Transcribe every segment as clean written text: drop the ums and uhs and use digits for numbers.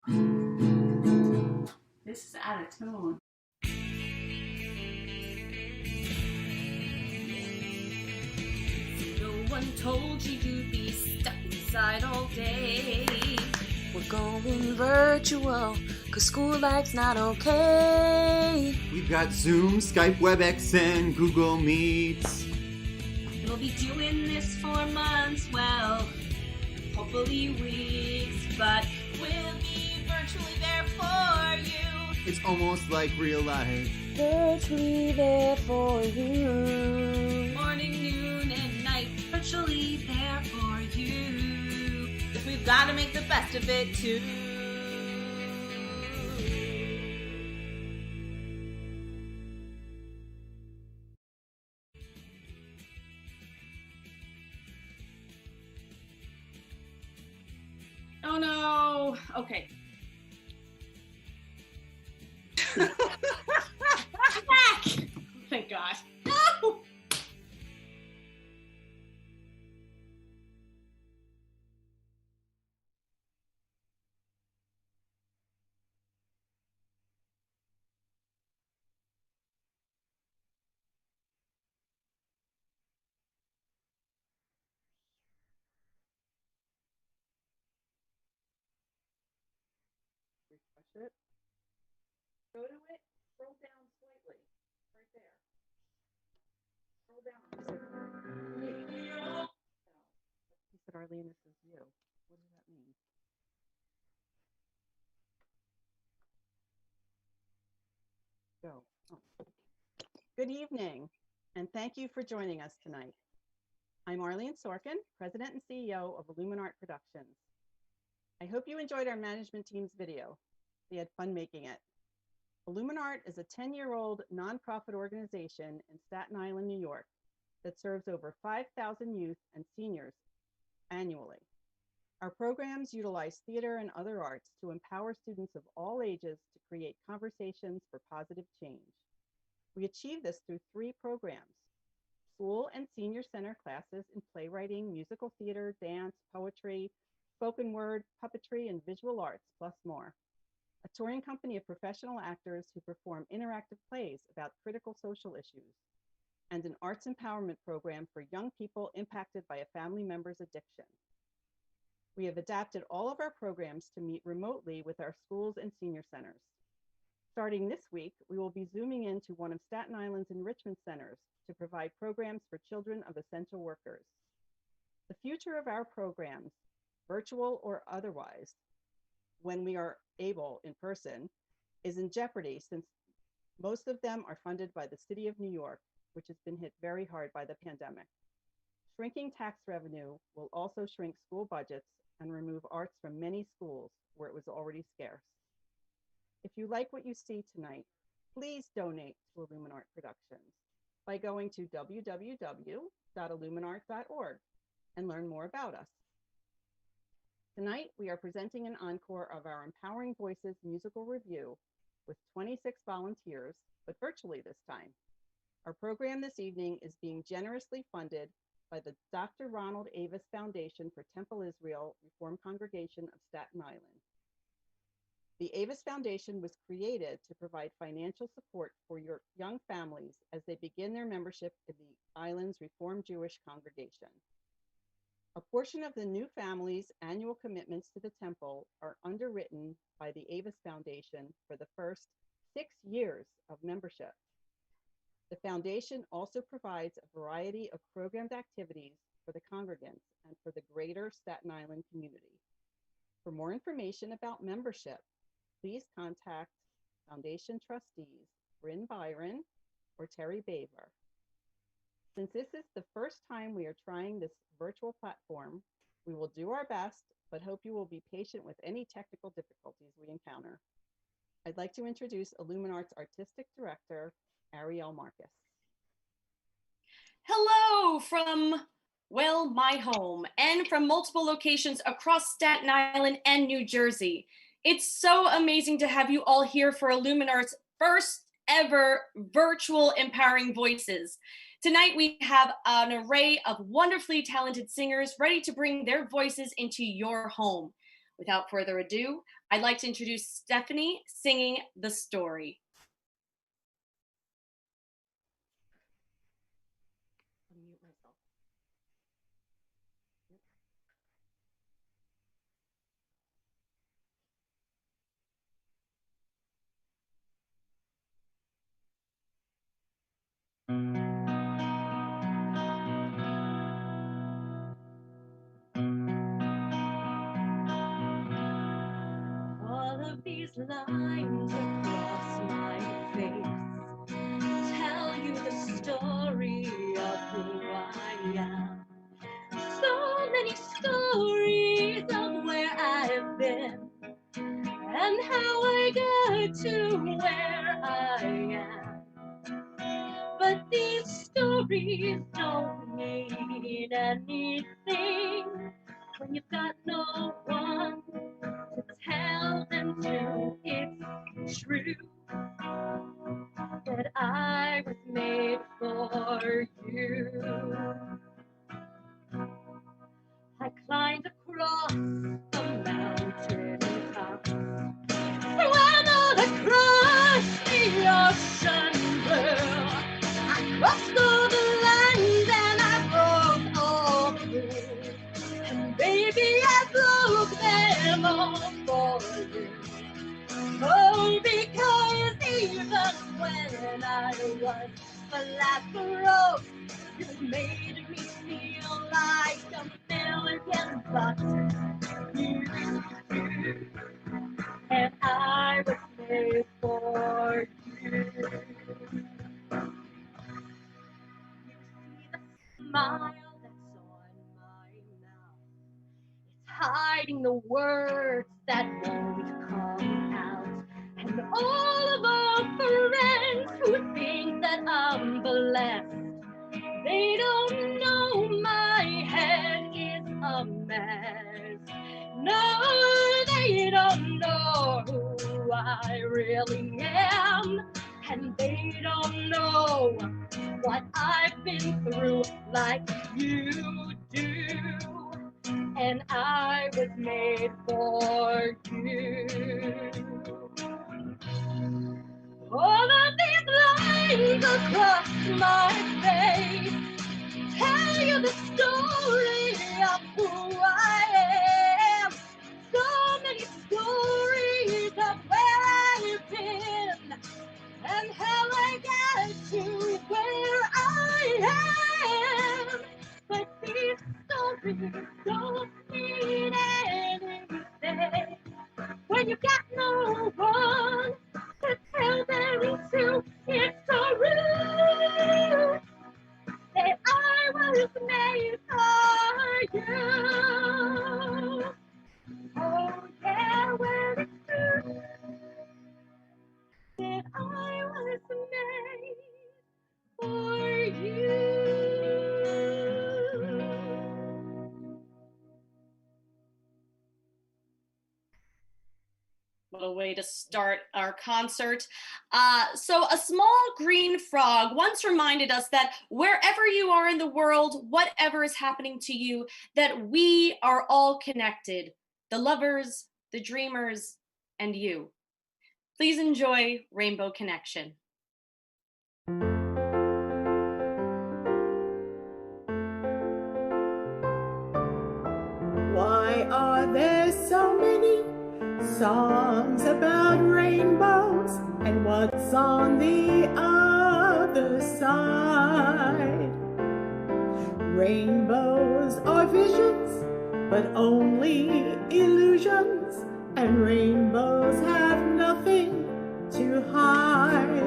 This is out of tune. No one told you you'd be stuck inside all day. We're going virtual, cause school life's not okay. We've got Zoom, Skype, WebEx, and Google Meets. We'll be doing this for months, well, hopefully weeks, but we'll be virtually there for you. It's almost like real life. Virtually there for you. Morning, noon, and night, virtually there for you. If we've got to make the best of it too. Oh no. Okay. I'm back. Thank God. No. Refresh it. Go to it. Scroll down slightly. Right there. Scroll down. He said, Arlene, this is you. What does that mean? Go. Oh. Good evening, and thank you for joining us tonight. I'm Arlene Sorkin, President and CEO of Illuminart Productions. I hope you enjoyed our management team's video. We had fun making it. Illuminart is a 10-year-old nonprofit organization in Staten Island, New York, that serves over 5,000 youth and seniors annually. Our programs utilize theater and other arts to empower students of all ages to create conversations for positive change. We achieve this through 3 programs: school and senior center classes in playwriting, musical theater, dance, poetry, spoken word, puppetry, and visual arts, plus more. A touring company of professional actors who perform interactive plays about critical social issues, and an arts empowerment program for young people impacted by a family member's addiction. We have adapted all of our programs to meet remotely with our schools and senior centers. Starting this week, we will be zooming into one of Staten Island's enrichment centers to provide programs for children of essential workers. The future of our programs, virtual or otherwise, when we are able in person, is in jeopardy since most of them are funded by the City of New York, which has been hit very hard by the pandemic. Shrinking tax revenue will also shrink school budgets and remove arts from many schools where it was already scarce. If you like what you see tonight, please donate to Illuminart Productions by going to www.illuminart.org and learn more about us. Tonight, we are presenting an encore of our Empowering Voices musical review with 26 volunteers, but virtually this time. Our program this evening is being generously funded by the Dr. Ronald Avis Foundation for Temple Israel Reformed Congregation of Staten Island. The Avis Foundation was created to provide financial support for your young families as they begin their membership in the island's Reformed Jewish congregation. A portion of the new families' annual commitments to the temple are underwritten by the Avis Foundation for the first 6 years of membership. The foundation also provides a variety of programmed activities for the congregants and for the greater Staten Island community. For more information about membership, please contact Foundation trustees Bryn Byron or Terry Baver. Since this is the first time we are trying this virtual platform, we will do our best, but hope you will be patient with any technical difficulties we encounter. I'd like to introduce Illuminart's Artistic Director, Ariel Marcus. Hello from, well, my home and from multiple locations across Staten Island and New Jersey. It's so amazing to have you all here for Illuminart's first ever virtual Empowering Voices. Tonight we have an array of wonderfully talented singers ready to bring their voices into your home. Without further ado, I'd like to introduce Stephanie singing the story. Unmute myself. All of these lines across my face tell you the story of who I am. So many stories of where I've been and how I got to where I am. But these stories don't mean anything when you've got no one to tell them to. It's true that I was made for you. I climbed across the mountain top, swam across the ocean blue. I crossed all the lands and I broke all the rules. And baby, I broke them all for you. Oh, because even when I was flat broke, you made me feel like $1,000,000. You, and I was made for you. Smile that's on my mouth, it's hiding the words that won't come out. And all of our friends who think that I'm blessed, they don't know my head is a mess. No, they don't know who I really am. And they don't know what I've been through like you do. And I was made for you. All of these lines across my face tell you the story of who I am. So many stories of where I've been and how I got to where I am. But these stories don't mean anything when you got no one to tell them to. It's so rude that I was made for you. Oh yeah, well it's true that I was made for you. What a way to start our concert. So a small green frog once reminded us that wherever you are in the world, whatever is happening to you, that we are all connected. The lovers, the dreamers, and you. Please enjoy Rainbow Connection. Why are there so many songs about rainbows, and what's on the other side? Rainbows are visions, but only illusions, and rainbows have nothing to hide.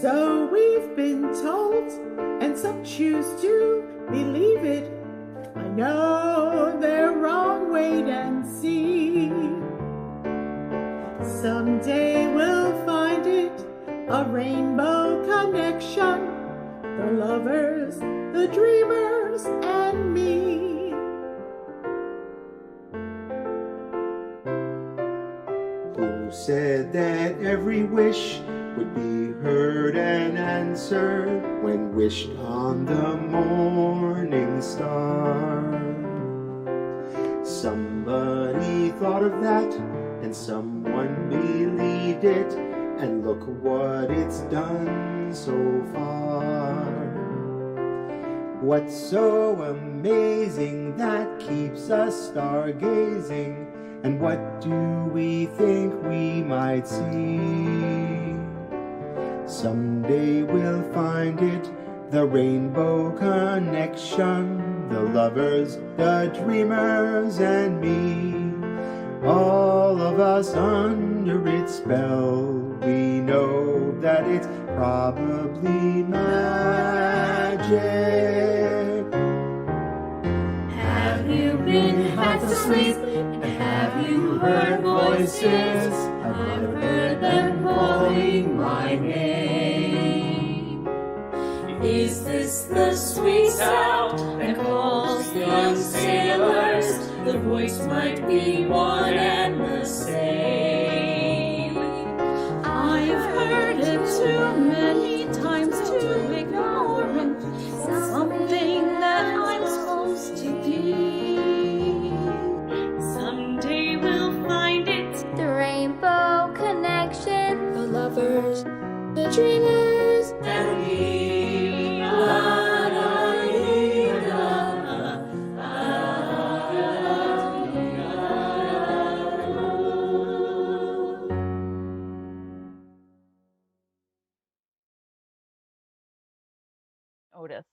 So we've been told, and some choose to believe it. I know they're wrong, wait and see. Someday we'll find it, a rainbow connection. The lovers, the dreamers, and me. Who said that every wish would be heard and answered when wished on the morning star? Somebody that, and someone believed it, and look what it's done so far. What's so amazing that keeps us stargazing, and what do we think we might see? Someday we'll find it, the rainbow connection, the lovers, the dreamers, and me. All of us under its spell, we know that it's probably magic. Have you been half asleep? And have you heard voices? I've heard them calling my name. Is this the sweet sound that calls the young sailors? The voice might be one and the same. I've heard it too many times to ignore it. Something that I'm supposed to be. Someday we'll find it. The rainbow connection, the lovers, the dreamers, And me. Otis.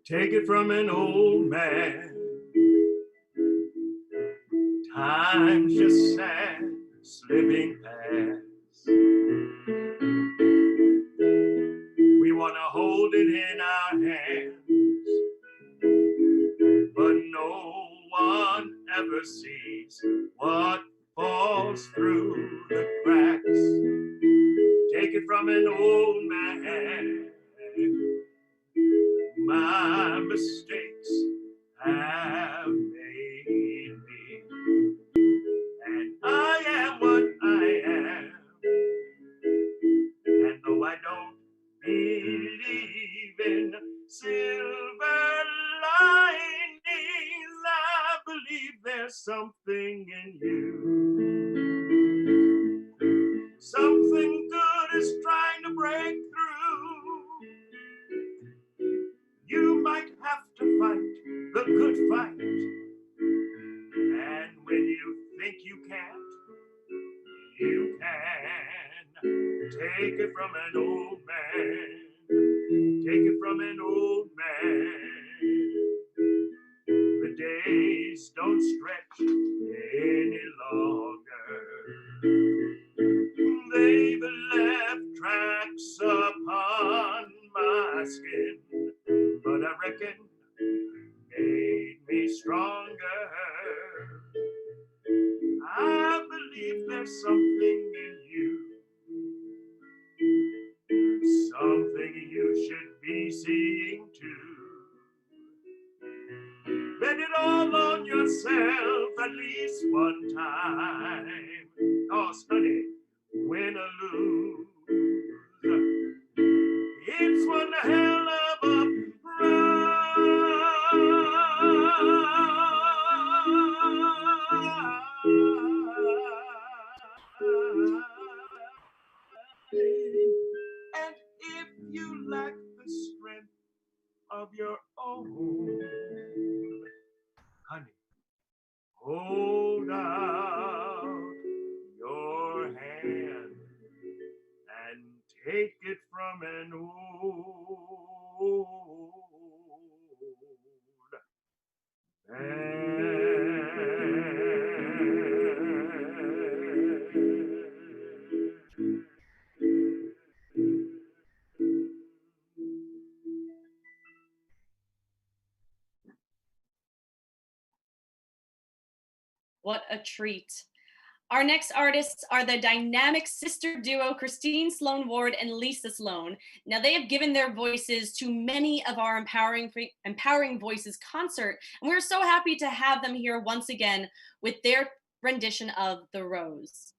Take it from an old man. Time's just sad, slipping past. We want to hold it in our hands, but no one ever sees what falls through the cracks. Take it from an old man. My mistakes have made me, and I am what I am. And though I don't believe in silver linings, I believe there's something in you. Something good is trying to break through. You might have to fight the good fight. And when you think you can't, you can. Take it from an old man. Take it from an old man. The days don't stretch any longer. They've left tracks upon my skin, but I reckon made me stronger. I believe there's something in you, something you should be seeing too. Bet it all on yourself at least one time, 'cause honey, win or lose, it's one hell of a and if you lack the strength of your own, honey, hold out your hand and take it from an old What a treat. Our next artists are the dynamic sister duo Christine Sloan Ward and Lisa Sloan. Now, they have given their voices to many of our Empowering Voices concert, and we're so happy to have them here once again with their rendition of The Rose.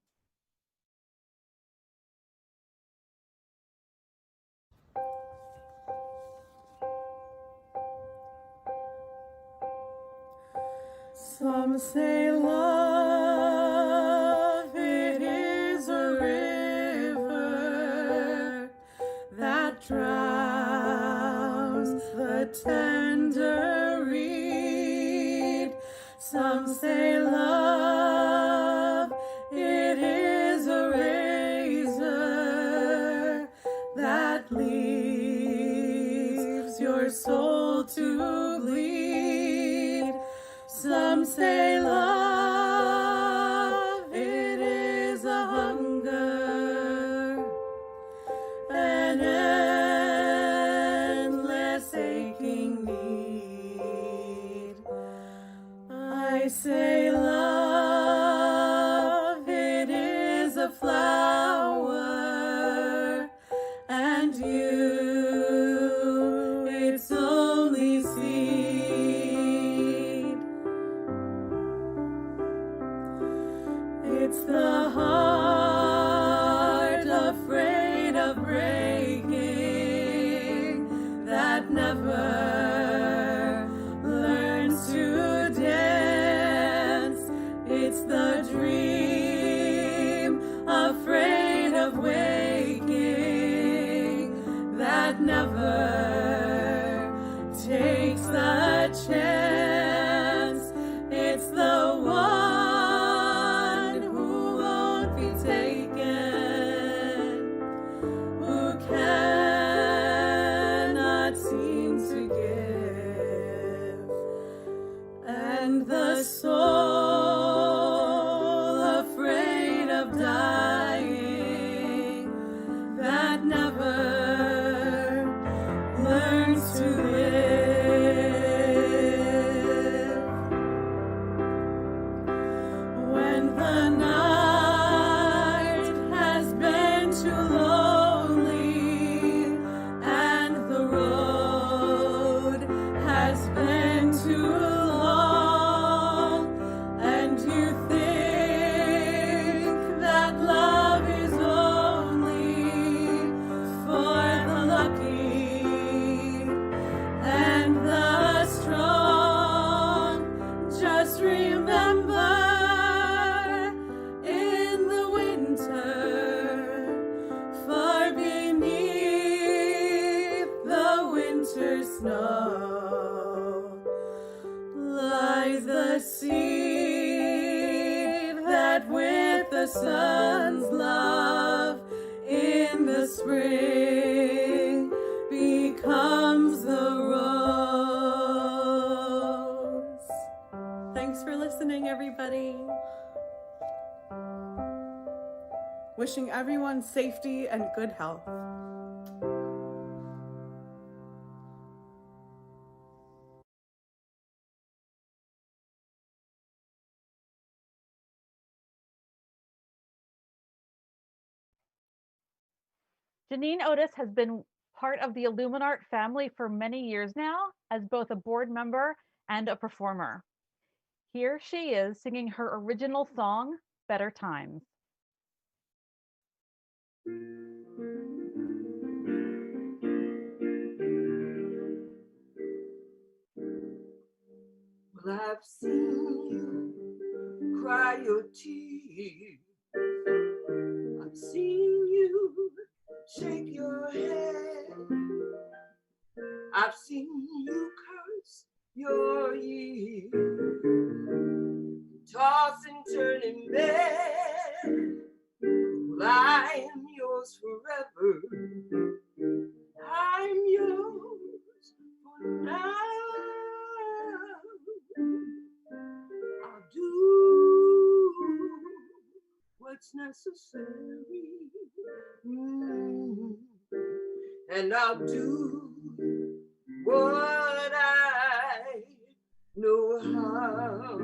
Some say love, it is a river that drowns the tender reed. Some say love, it is a razor that leaves your soul to bleed. Some say love, it is a hunger, an endless aching need. I say love, it is a flower, and you, it's only seed. It's the heart afraid of breaking that never learns to dance. It's the dream afraid of waking that never takes the chance. It's the one cannot seem to give, and the soul afraid of dying that never learns to live. When the night has been too lonely and the road has been too long, and you think that love is only for the lucky and the strong, just remember, in the winter, far beneath the winter snow, lies the seed that with the sun's love in the spring becomes the rose. Thanks for listening, everybody. Wishing everyone safety and good health. Janine Otis has been part of the Illuminart family for many years now as both a board member and a performer. Here she is singing her original song, Better Times. Well, I've seen you cry your tears. I've seen you shake your head. I've seen you curse your years, toss and turn in bed. Well, I am yours forever. I'm yours for now. I'll do what's necessary, and I'll do what I know how.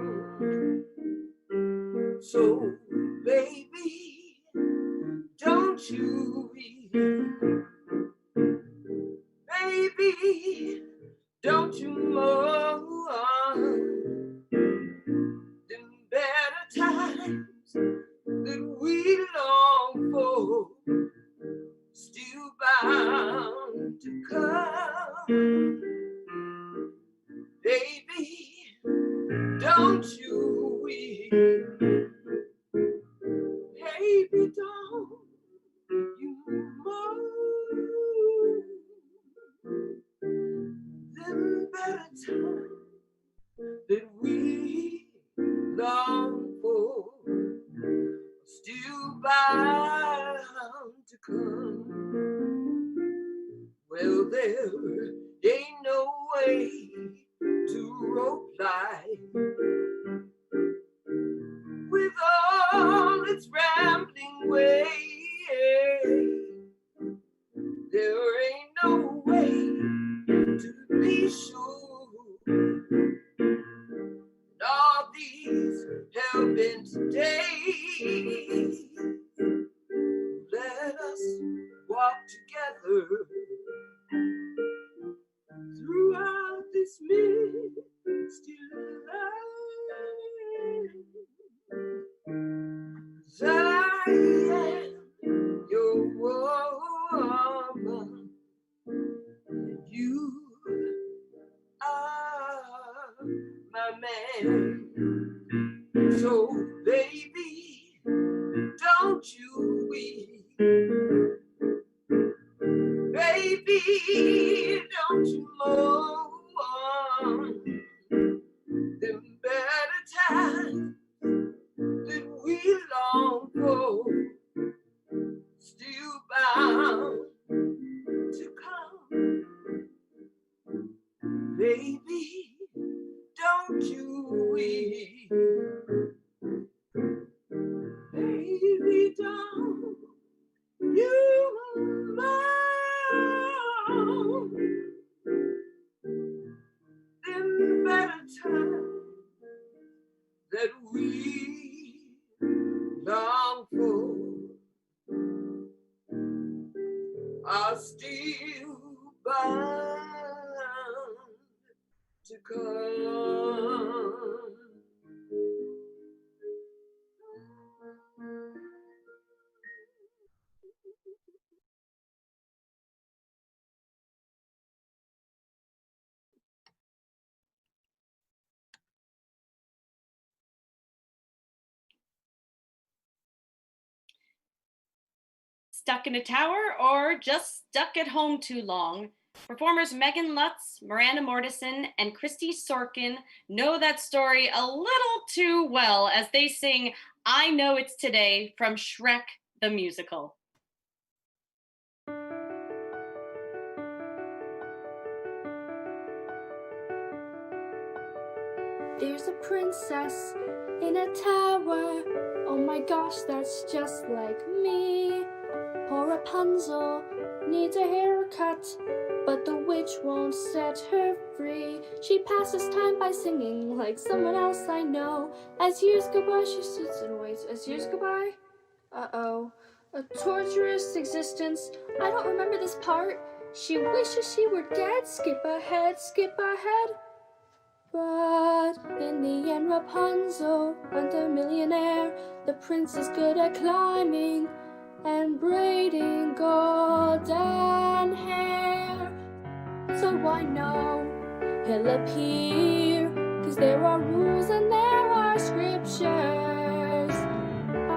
So baby, don't you weep. Baby, don't you mourn. Them better times that we long for still bound to come. Baby, don't you weep. Baby, don't you mourn. Them better times that we long for still bound to come. Well, there ain't no way to rope life with all its rambling ways. There ain't no way to be sure. And all these hell-bent days, let us walk together throughout this misty life. 'Cause I am your woman, and you are my man. So baby, don't you weep. Baby, don't you mourn. Them better times that we long for still bound to come. Baby, don't you weep. Baby, don't you mourn. Them better times that we long for are still bound to come. Stuck in a tower or just stuck at home too long? Performers Megan Lutz, Miranda Mortison, and Christy Sorkin know that story a little too well as they sing I Know It's Today from Shrek the Musical. There's a princess in a tower. Oh my gosh, that's just like me. Poor Rapunzel needs a haircut, but the witch won't set her free. She passes time by singing like someone else I know. As years go by, she sits and waits. As years go by, uh-oh, a torturous existence. I don't remember this part. She wishes she were dead. Skip ahead, skip ahead. But in the end, Rapunzel earned a millionaire. The prince is good at climbing and braiding golden hair. So I know he'll appear, 'cause there are rules and there are scriptures.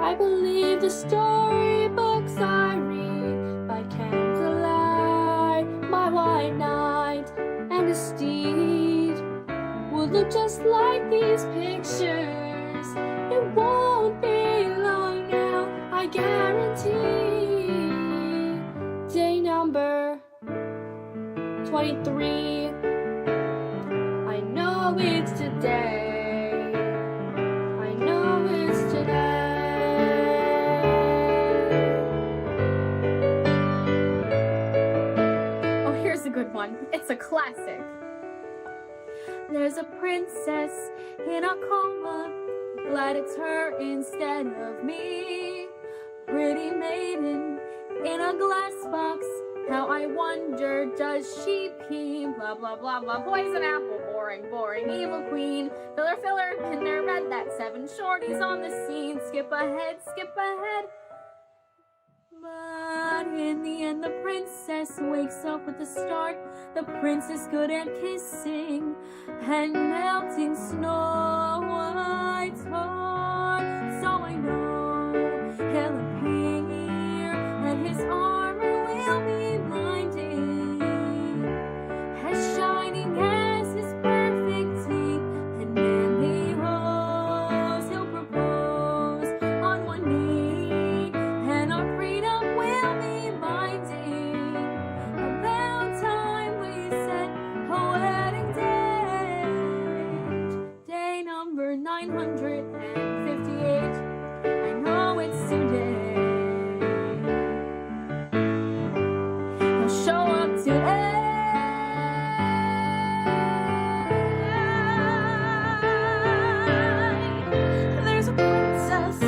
I believe the storybooks I read by candlelight. My white knight and his steed will look just like these pictures. It won't be long now, I guarantee. Day number 23. I know it's today. I know it's today. Oh, here's a good one. It's a classic. There's a princess in a coma. glad it's her instead of me. Pretty maiden in a glass box, how I wonder does she pee? Blah blah blah blah, poison apple, boring, boring, evil queen. Filler, filler, pinner, red, that 7 shorties on the scene. Skip ahead, skip ahead. But in the end the princess wakes up with the start. The prince is good at kissing and melting Snow White's heart. So I know he'll appear and his armor will be blinding, as shining as his perfect teeth and manly hose. He'll propose on one knee, and our freedom will be binding. About time we set a wedding date. Day number 958. I know it's today. He'll show up today. There's a princess,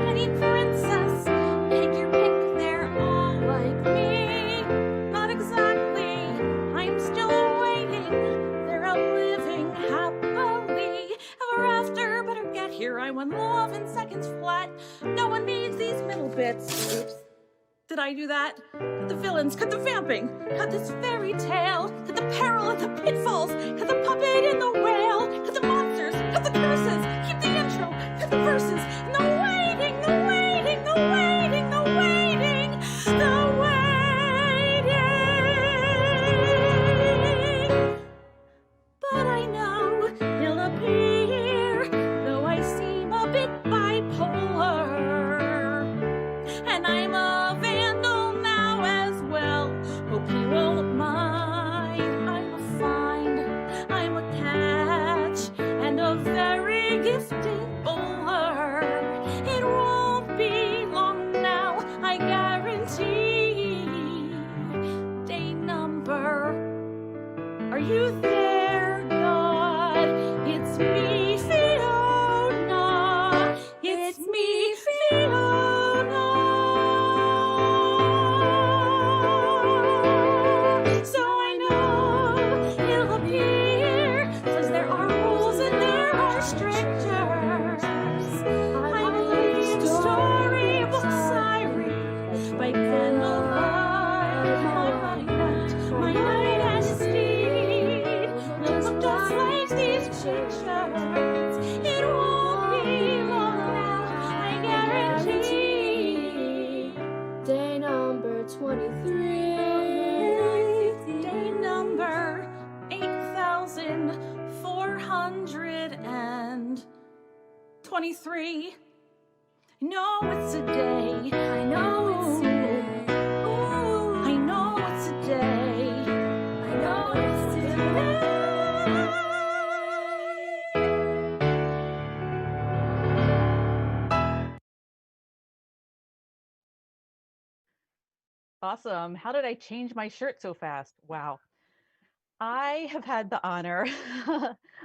any princess. Pick your pick, they're all like me. Not exactly, I'm still waiting. They're out living happily ever after. Better get here, I want love in seconds flat. No one needs these middle bits. Oops. Did I do that? Cut the villains, cut the vamping, cut this fairy tale, cut the peril and the pitfalls, cut the puppet and the whale, cut the monsters, cut the curses, keep the intro, cut the verses, and the waiting, the waiting, the waiting, the waiting, the waiting. But I know he'll appear, though I seem a bit bipolar. And I'm a vandal now as well. Hope he won't mind. I'm a find, I'm a catch, and a very gifted bowler. It won't be long now, I guarantee. Day number, are you there, God? It's me, Fiona. It's me, Fiona. So I know he'll appear, 'cause there are rules and there are strictures. I believe the storybooks I read by candlelight. My knight and his steed will look just like these pictures. It won't be long now, I guarantee. Day number 23. Day number 8,423. I know it's a day. I know it's a day. Ooh, I know it's a day. I know it's today. Awesome. How did I change my shirt so fast? Wow. I have had the honor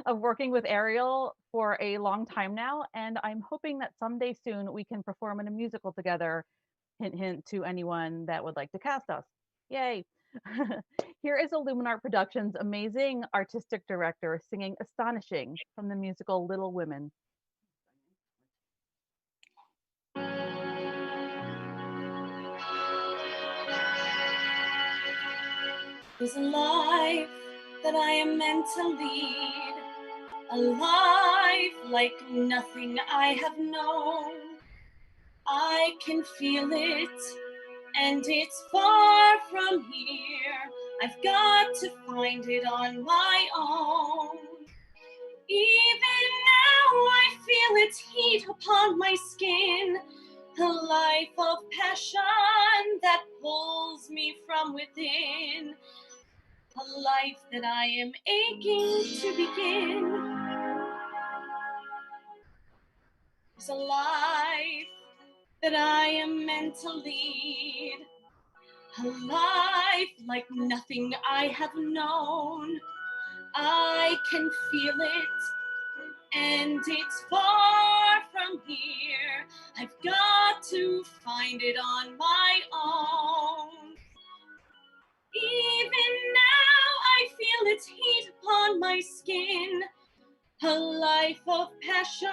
of working with Ariel for a long time now, and I'm hoping that someday soon we can perform in a musical together. Hint, hint to anyone that would like to cast us. Yay. Here is Illuminart Productions' amazing artistic director singing Astonishing from the musical Little Women. There's a life that I am meant to lead, a life like nothing I have known. I can feel it, and it's far from here. I've got to find it on my own. Even now I feel its heat upon my skin, a life of passion that pulls me from within, a life that I am aching to begin. It's a life that I am meant to lead, a life like nothing I have known. I can feel it, and it's far from here. I've got to find it on my own. Even now I feel its heat upon my skin, a life of passion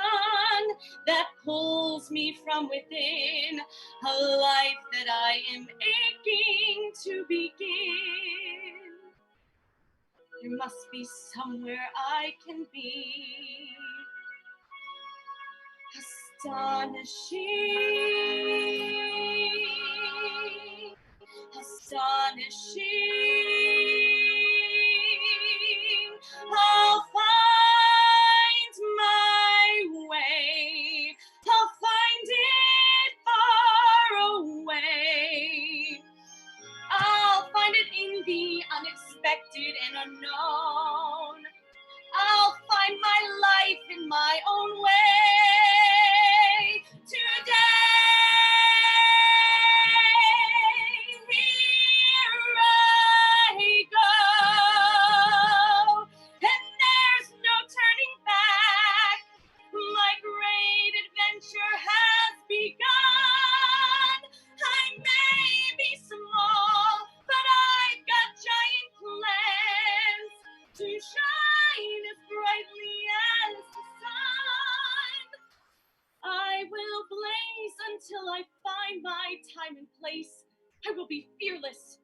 that pulls me from within, a life that I am aching to begin. There must be somewhere I can be. Astonishing, astonishing. I'll find my way. I'll find it far away. I'll find it in the unexpected and unknown. I'll find my life in my own way. Today, here I go, and there's no turning back. My great adventure has begun. I may be small, but I've got giant plans to shine as brightly as the sun. I will blaze until I find my time and place. I will be fearless,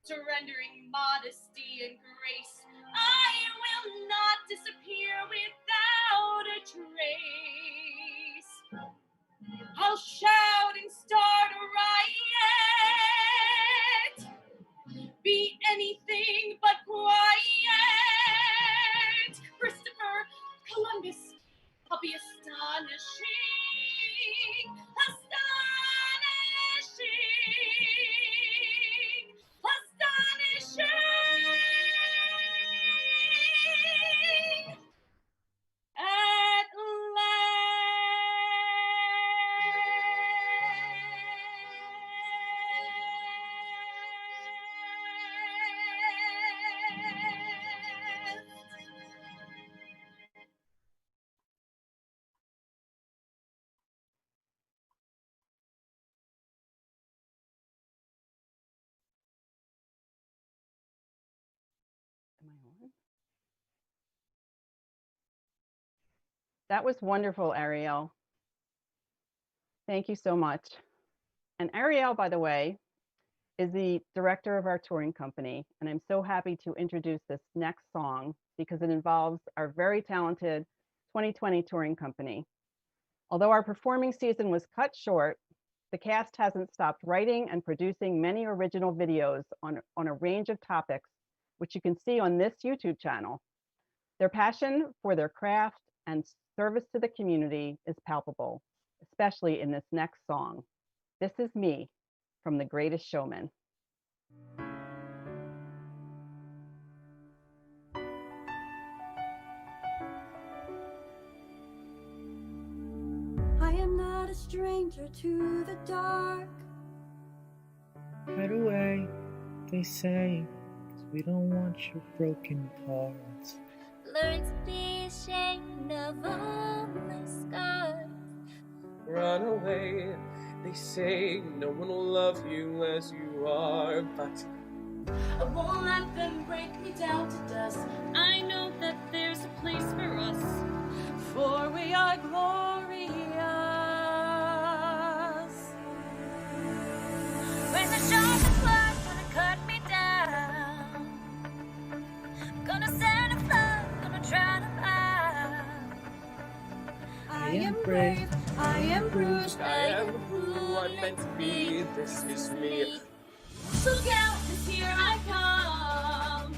surrendering modesty and grace. I will not disappear without a trace. I'll shout and start a riot, be anything but quiet. Christopher Columbus, I'll be astonishing, astonishing, astonishing. At Am I on? That was wonderful, Ariel. Thank you so much. And Ariel, by the way, is the director of our touring company. And I'm so happy to introduce this next song because it involves our very talented 2020 touring company. Although our performing season was cut short, the cast hasn't stopped writing and producing many original videos on a range of topics, which you can see on this YouTube channel. Their passion for their craft and service to the community is palpable, especially in this next song. This is Me from The Greatest Showman. I am not a stranger to the dark. Hide away, they say, 'cause we don't want your broken parts. Learn to be ashamed of all my scars. Run away, they say no one will love you as you are, but I won't let them break me down to dust. I know that there's a place for us, for we are glorious. When the sharpest words gonna cut me down, gonna send a flood, gonna drown a fire. I am brave, I am bruised, I am who I'm meant to be. This is me. Look out, 'cause here I come,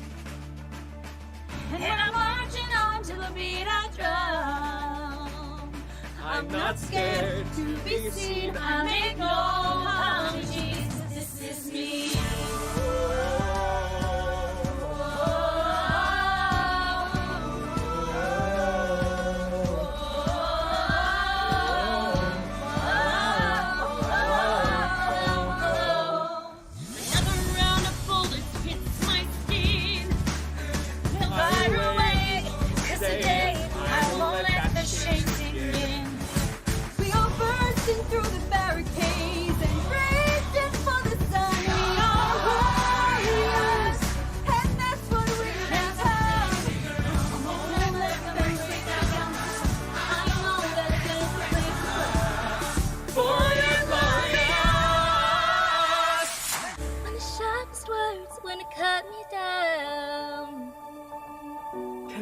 and I'm marching on to the beat I drum. I'm not scared to be seen, I make no apologies. This is me. Fire away, 'cause today I won't let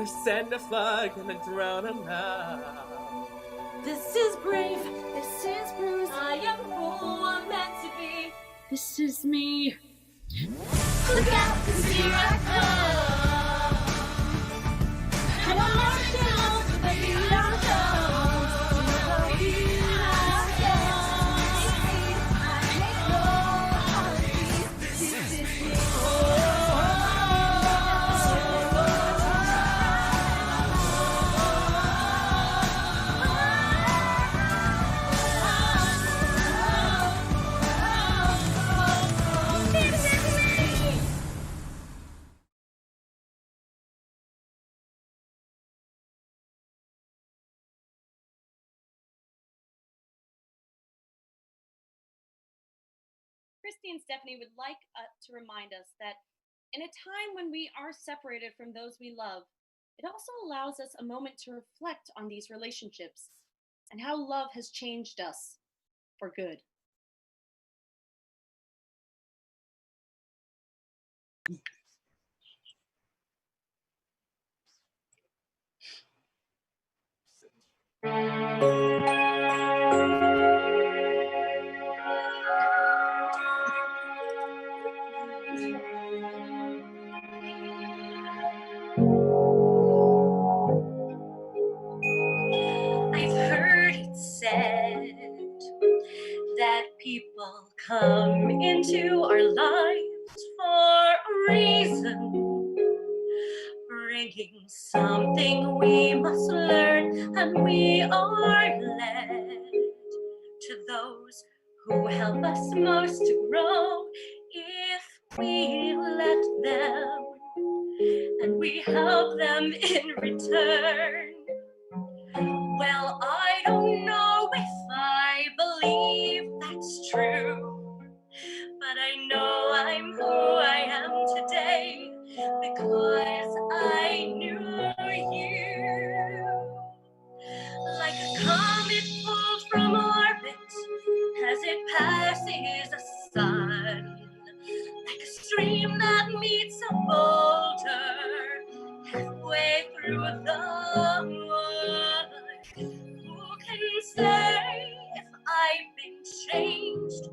Send a flag and then drown him out. This is brave, this is bruised. I am who I'm meant to be. This is me. Look out, 'cause here I come. And I'm marching on to the beat of drums. To the beat of drums. I know how to be. This is me. Christy and Stephanie would like to remind us that in a time when we are separated from those we love, it also allows us a moment to reflect on these relationships and how love has changed us for good. I've heard it said that people come into our lives for a reason, bringing something we must learn, and we are led to those who help us most to grow if we let them, and we help them in return. Well, I don't know if I believe that's true, but I know I'm who I am today because I knew you. Like a comet pulled from orbit as it passes the sun, like a stream that meets a boulder halfway through the mud. Who can say if I've been changed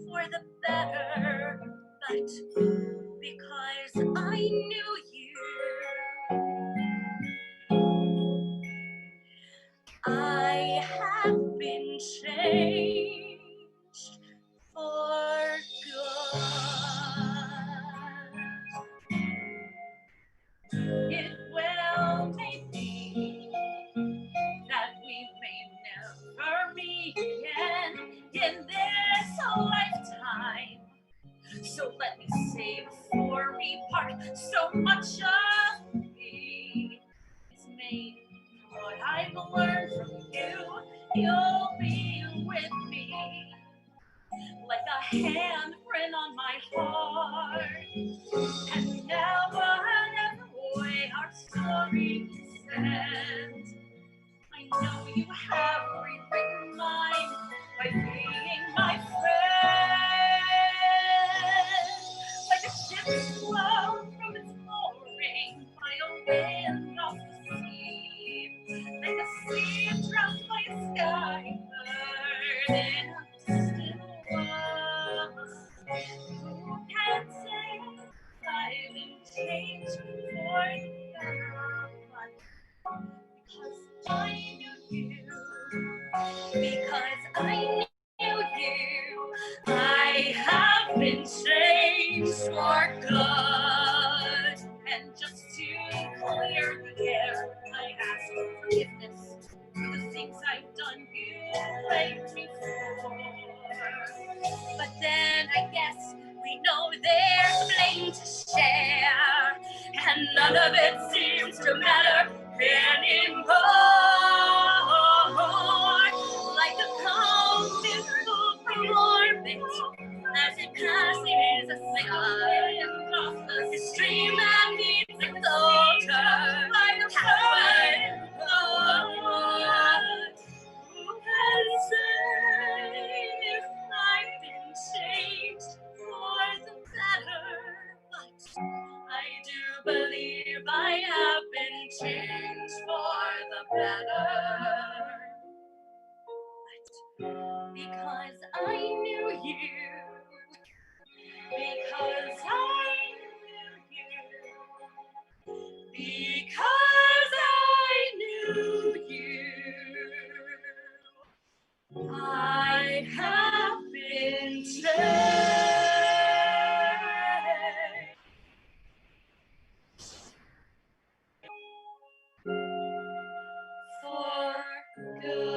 for the better? But because I knew you, I have been changed for good. It well may be that we may never meet again in this lifetime. So let me say before we part, so much of me is made from what I've learned from you. You'll be with me like a handprint on my heart. And now whatever way our story ends, I know you have rewritten mine by being my friend. Like a ship blown from its mooring by a wind off the sea, like a sea dropped by a sky bird in a distant world. Who can say I've been changed for the better? Because I knew you, because I knew you, I have been changed for good. And just to clear the air, I ask for forgiveness for the things I've done you blamed me for. But then I guess we know there's blame to share, and none of it seems to matter anymore. Like a comet pulled from orbit as it passes a sky, like a stream that meets its altar, like a halfway in the mud. Who can say if I've been changed for the better? But I do believe believe I have been changed for the better. But because I knew you, because I knew you, because I knew you, I have been changed for good.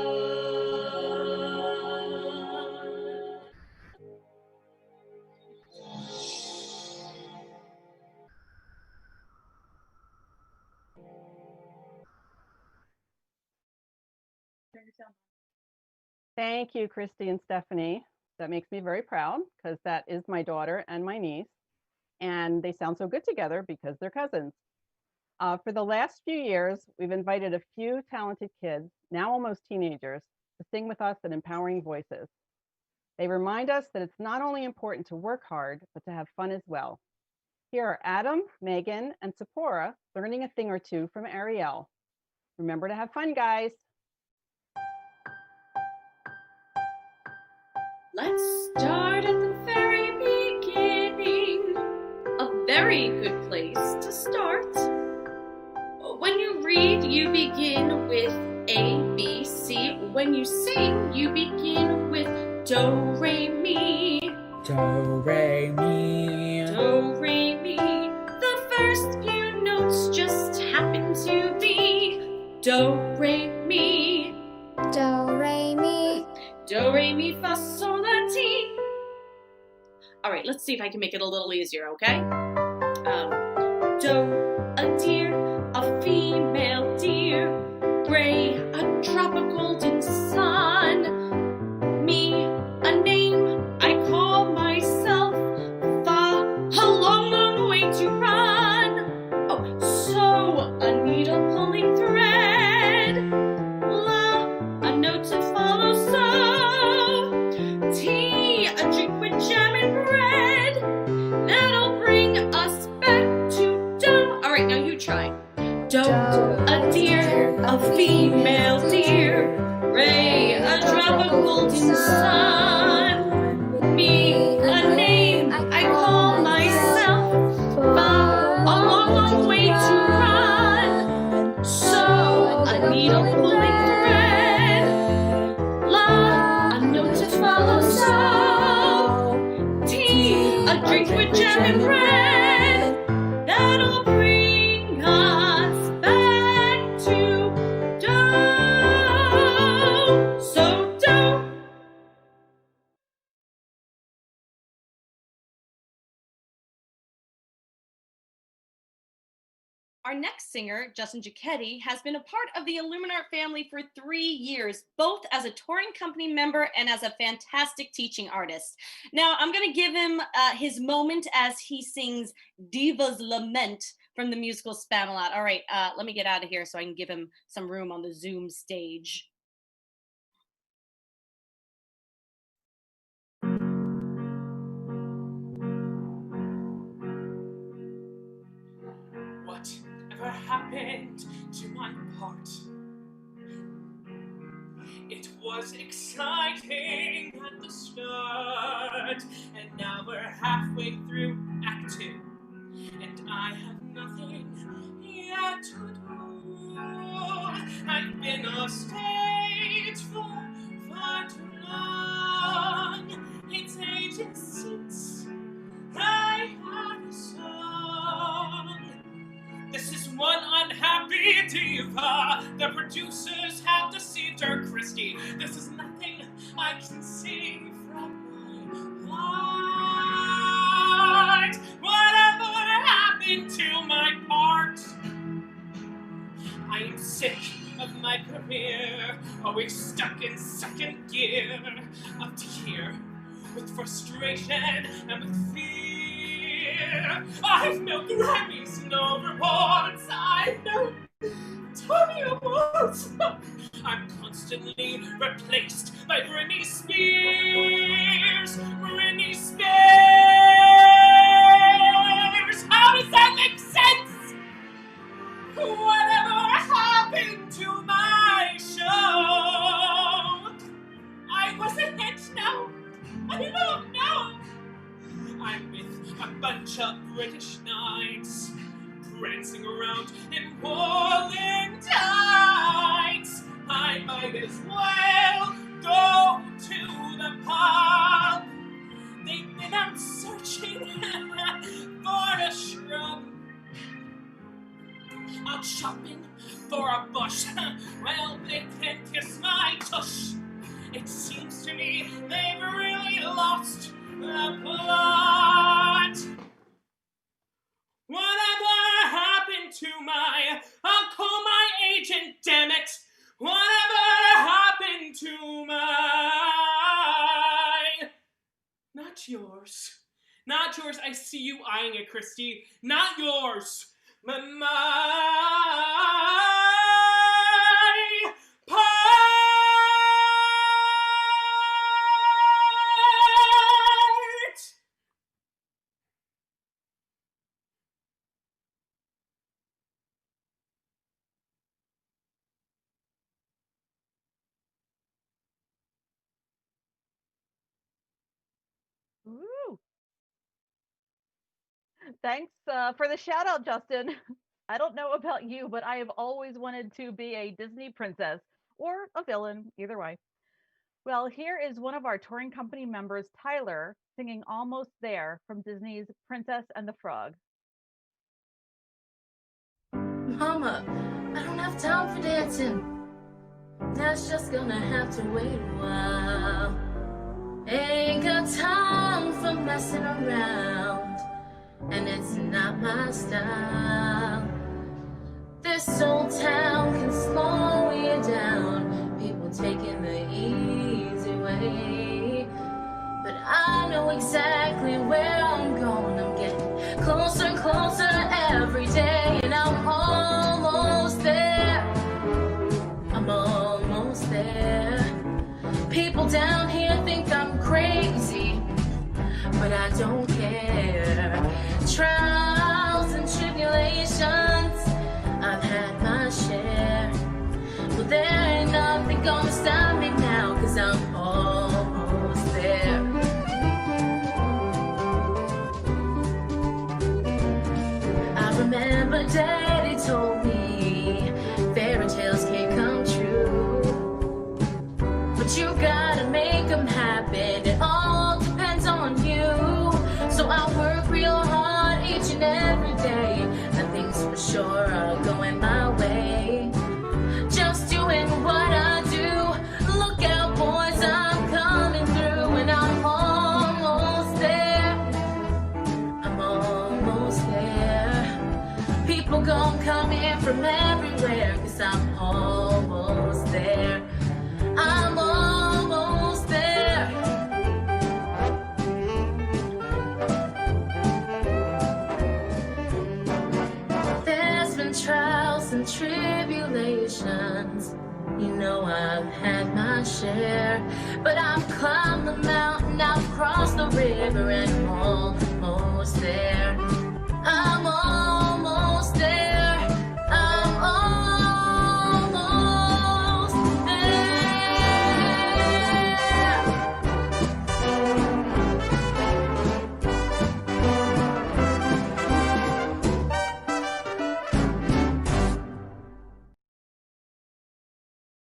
Thank you, Christy and Stephanie. That makes me very proud because that is my daughter and my niece, and they sound so good together because they're cousins. For the last few years, we've invited a few talented kids, now almost teenagers, to sing with us in empowering voices. They remind us that it's not only important to work hard, but to have fun as well. Here are Adam, Megan, and Sephora learning a thing or two from Ariel. Remember to have fun, guys. Let's start at the very beginning. A very good place to start. When you read, you begin with A, B, C. When you sing, you begin with Do, Re, Mi. Do, re, mi. Do, Re, Mi. The first few notes just happen to be Do, Re, Mi. Do, re, mi. Do, Re, Mi, Fa, Sol, La, Ti. All right, let's see if I can make it a little easier, okay? Do, a deer, a female deer. Re, a drop of golden sun. Mi, a name I call myself. Fa, a long, long way to run. Oh, so a needle pulling thread. La, a note to follow, so. Ti, a drink with jam and bread. That'll bring us back to Do. All right, now you try. Do, a deer, a female deer. Re, a drop of golden sun. Mi, a name I call myself. Fa, a long, long way to run. So, a needle pulling thread. La, a note to follow, so. Ti, a drink with jam and bread. That'll bring us back to Do. So Do. Our next singer, Justin Giacchetti, has been a part of the Illuminart family for 3 years, both as a touring company member and as a fantastic teaching artist. Now, I'm going to give him his moment as he sings Diva's Lament from the musical Spamalot. All right, let me get out of here so I can give him some room on the Zoom stage. Whatever happened to my part? It was exciting at the start, and now we're halfway through Act 2, and I have nothing yet to do. I've been off stage for far too long. It's ages since I had a song. This is one unhappy diva. The producers have deceived her, Christy. This is nothing I can see from my heart. Whatever happened to my part? I am sick of my career, always stuck in second gear. Up to here, with frustration and with fear. I've no Grammys, no rewards, I've no Tony Awards. I'm constantly replaced by Britney Spears. Britney Spears! How does that make sense? Whatever happened to my show? I wasn't it, no. I don't know. I'm with a bunch of British knights, prancing around in woolen tights. I might as well go to the pub. They've been out searching for a shrub. Out shopping for a bush. Well, they can kiss my tush. It seems to me they've really lost the plot. Whatever happened to I'll call my agent, damn it. Whatever happened to not yours. Not yours. I see you eyeing it, Christy. Not yours. My part. Woo! Thanks for the shout out, Justin. I don't know about you, but I have always wanted to be a Disney princess or a villain, either way. Well, here is one of our touring company members, Tyler, singing Almost There from Disney's Princess and the Frog. Mama, I don't have time for dancing. That's just gonna have to wait a while. Ain't got time for messing around, and it's not my style. This old town can slow you down, people taking the easy way. But I know exactly where I'm going. I'm getting closer and closer every day, and I'm almost there. I'm almost there. People down here think I'm crazy, but I don't care. Trials and tribulations, I've had my share. But there ain't nothing gonna stop me now, 'cause I'm almost there. I remember Daddy told me fairy tales can't come true, but you gotta make them happen. It all depends on you. So I work real hard each and every day, and things for sure are going my way. Just doing what I do. Look out, boys, I'm coming through, and I'm almost there. I'm almost there. People gon' come in from everywhere, 'cause I'm almost there. I'm almost there. There's been trials and tribulations, you know I've had my share. But I've climbed the mountain, I've crossed the river, and I'm almost there. I'm almost there. I'm almost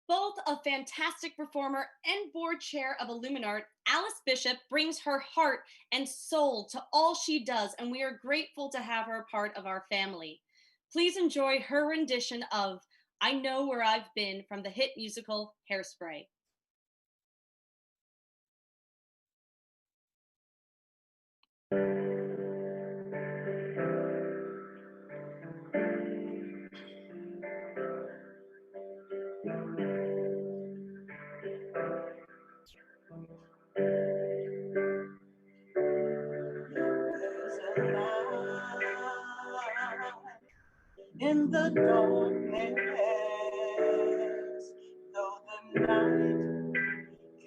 Both a fantastic performer and board chair of Illuminart, Alice Bishop brings her heart and soul to all she does, and we are grateful to have her part of our family. Please enjoy her rendition of I Know Where I've Been from the hit musical Hairspray. In the darkness, though the night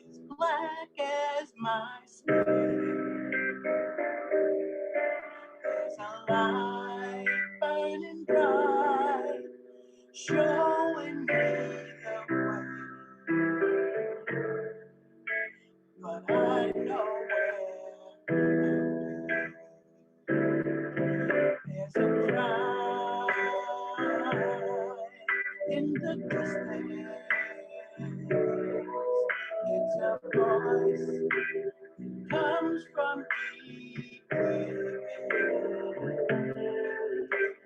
is black as my skin, there's a light burning bright showing me the way. But I know where there's a cry in the distance. It's a voice comes from deep within.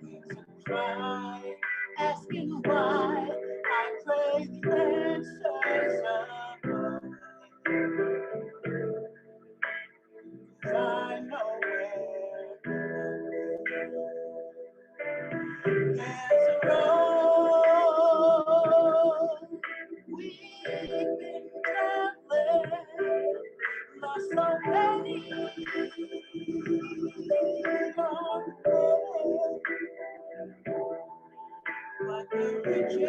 It's a cry asking why. I pray the answers above. 'Cause I know where there's a road we've been traveling, lost so many long way. But the riches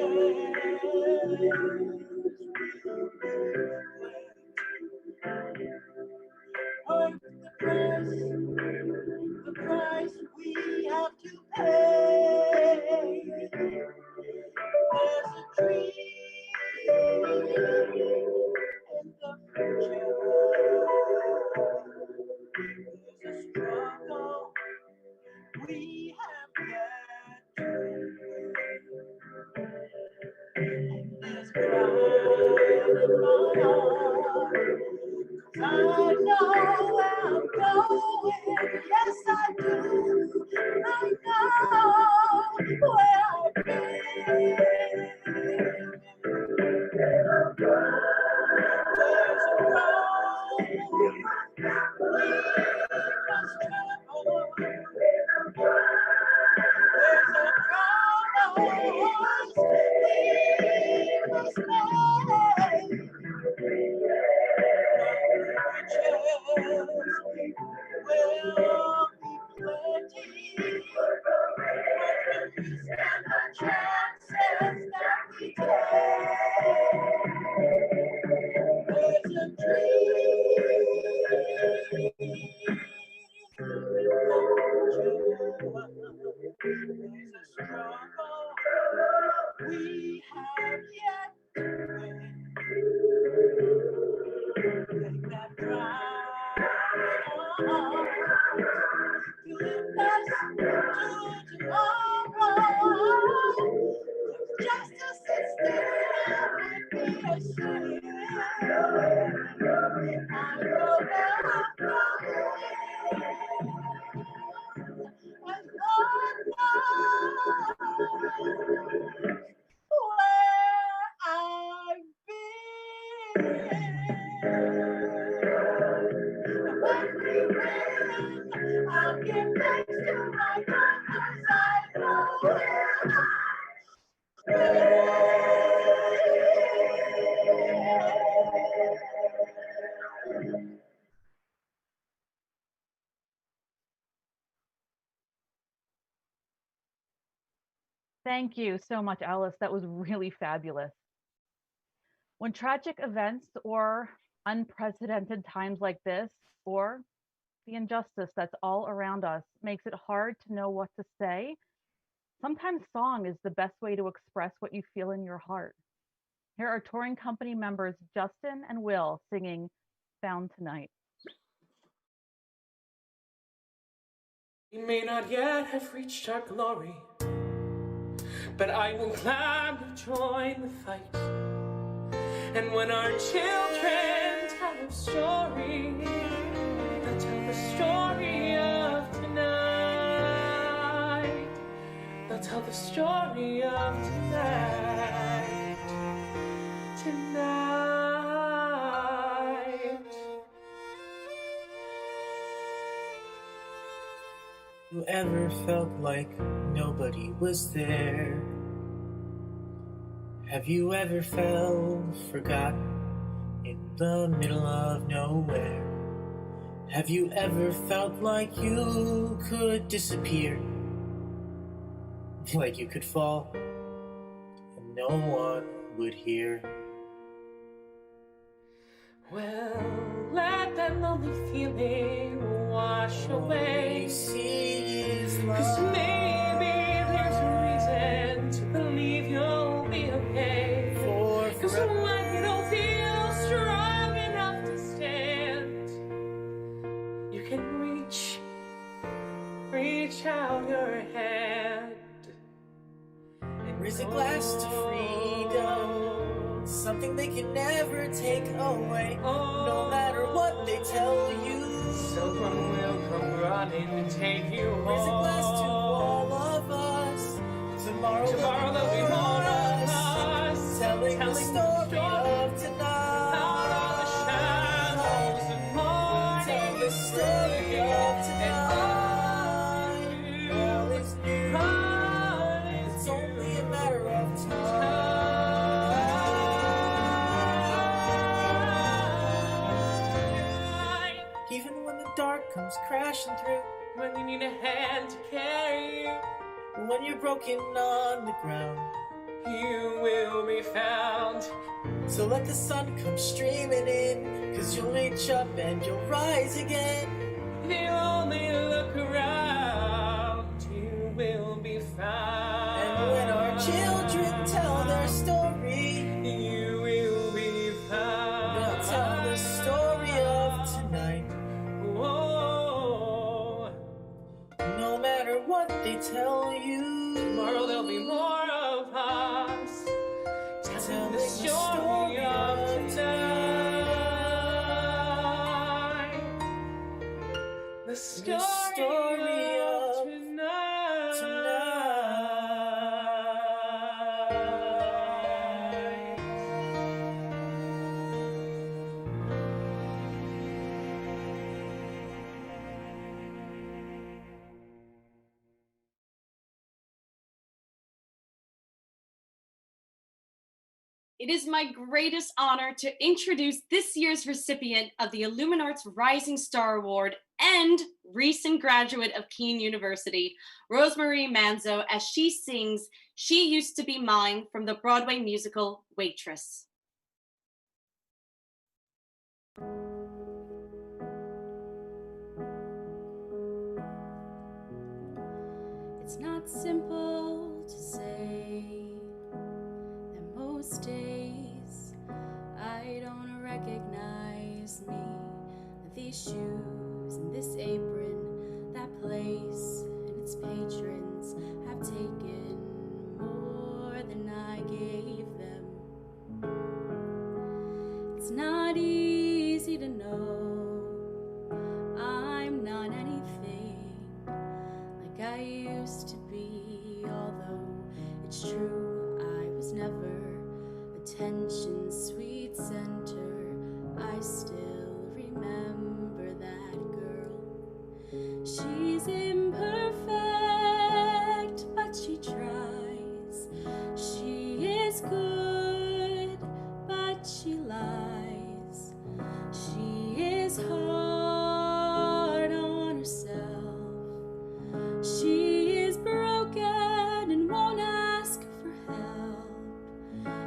worth the price we have to pay. There's a dream in the future. There's a struggle we have yet to win. There's pride in my heart, 'cause I know where I'm going. Yes, I do. I know where I've been. There's a road we must travel. There's a promise we must make. Riches will be plenty, but the risk and the chances that we take. There's a dream in the future. There's a struggle we have yet to win. Take that drive in our hearts to lift us to tomorrow. 'Cause justice is still would be a sin. I know where I'm going, and Lord knows where I've been. And when we win, I'll give thanks to my God, 'cause I know where I've been. Thank you so much, Alice. That was really fabulous. When tragic events or unprecedented times like this, or the injustice that's all around us, makes it hard to know what to say, sometimes song is the best way to express what you feel in your heart. Here are touring company members Justin and Will singing Found Tonight. We may not yet have reached our glory, but I will gladly join the fight. And when our children tell our story, they'll tell the story of tonight. They'll tell the story of tonight. Tonight. You ever felt like nobody was there? Have you ever felt forgotten in the middle of nowhere? Have you ever felt like you could disappear? Like you could fall and no one would hear? Well, let that lonely feeling wash away. See is 'Cause love. maybe there's a reason to believe you're Raise a glass to freedom, something they can never take away, no matter what they tell you. Someone will come running to take you home. Raise a glass to all of us. Tomorrow there'll be more of us, telling the story of tonight. Out of the shadows of morning, Tell the story of tonight. All is new. It's only a matter of time. Even when the dark comes crashing through, when you need a hand to carry you, when you're broken on the ground, you will be found. so let the sun come streaming in, 'cause you'll reach up and you'll rise again. If you only look around, you will be found. And when our children tell their story, you will be found. they'll tell the story of tonight. Whoa. No matter what they tell you, Tomorrow there'll be more of us, telling the story of tonight. The story of tonight. It is my greatest honor to introduce this year's recipient of the Illuminarts Rising Star Award and recent graduate of Keene University, Rosemarie Manzo, as she sings She Used to Be Mine from the Broadway musical Waitress. It's not simple to say that most days I don't recognize me. That these shoes and this apron, that place and its patrons have taken more than I gave them. It's not easy to know I'm not anything like I used to be, although it's true I was never attention's sweet center. I still remember that girl. She's imperfect, but she tries. She is good, but she lies. She is hard on herself. She is broken and won't ask for help.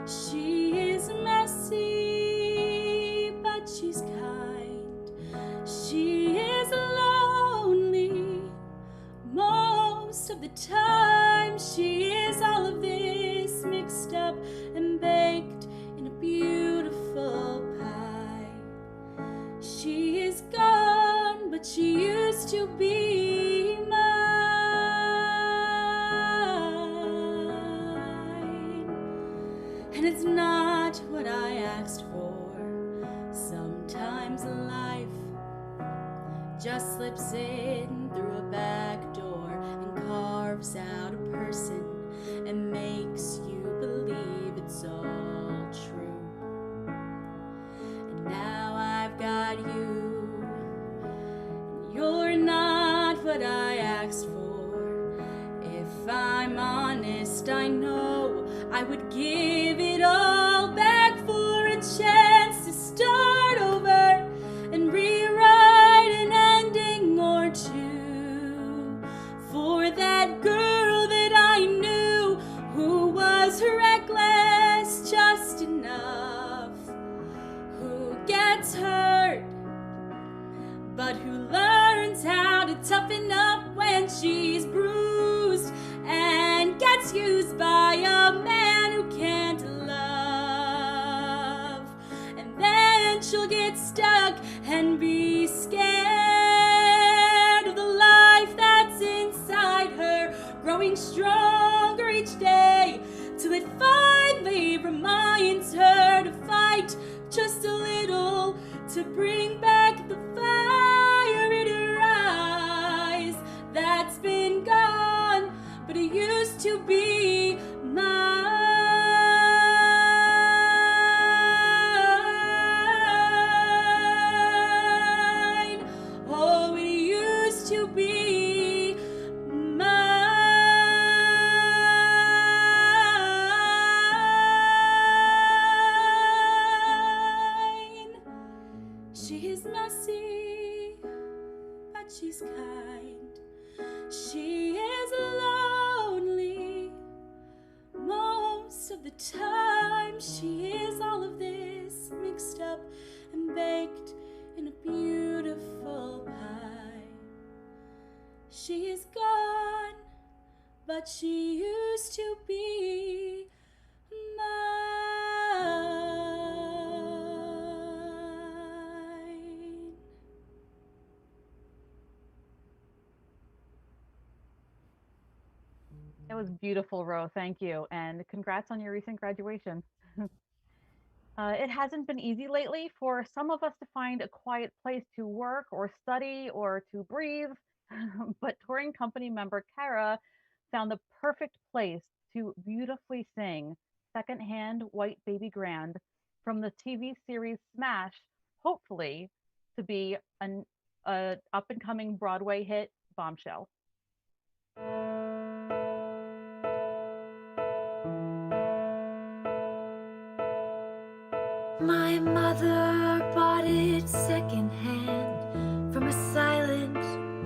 She is messy, but she's kind. She is lonely most of the time. She is all of this mixed up and baked in a beautiful pie. She is gone, but she used to be mine. And it's not what I asked for. Sometimes life just slips in through a back door and carves out a person and makes you believe it's all true. And now I've got you, and you're not what I asked for. If I'm honest, I know I would give it all back for a chance to start over and rewrite an ending or two for that girl that I knew who was reckless just enough, who gets hurt but who learns how to toughen up when she's bruised and gets used by a man who can't love. And then she'll get stuck and be scared of the life that's inside her, growing stronger each day, to bring back the fire in her eyes that's been gone, but it used to be mine. Oh, it used to be mine. She is messy, but she's kind. She is lonely most of the time. She is all of this mixed up and baked in a beautiful pie. She is gone, but she used to be mine. That was beautiful, Ro. Thank you. And congrats on your recent graduation. It hasn't been easy lately for some of us to find a quiet place to work or study or to breathe. But touring company member Kara found the perfect place to beautifully sing Secondhand White Baby Grand from the TV series Smash, hopefully to be an up and coming Broadway hit, Bombshell. My mother bought it secondhand from a silent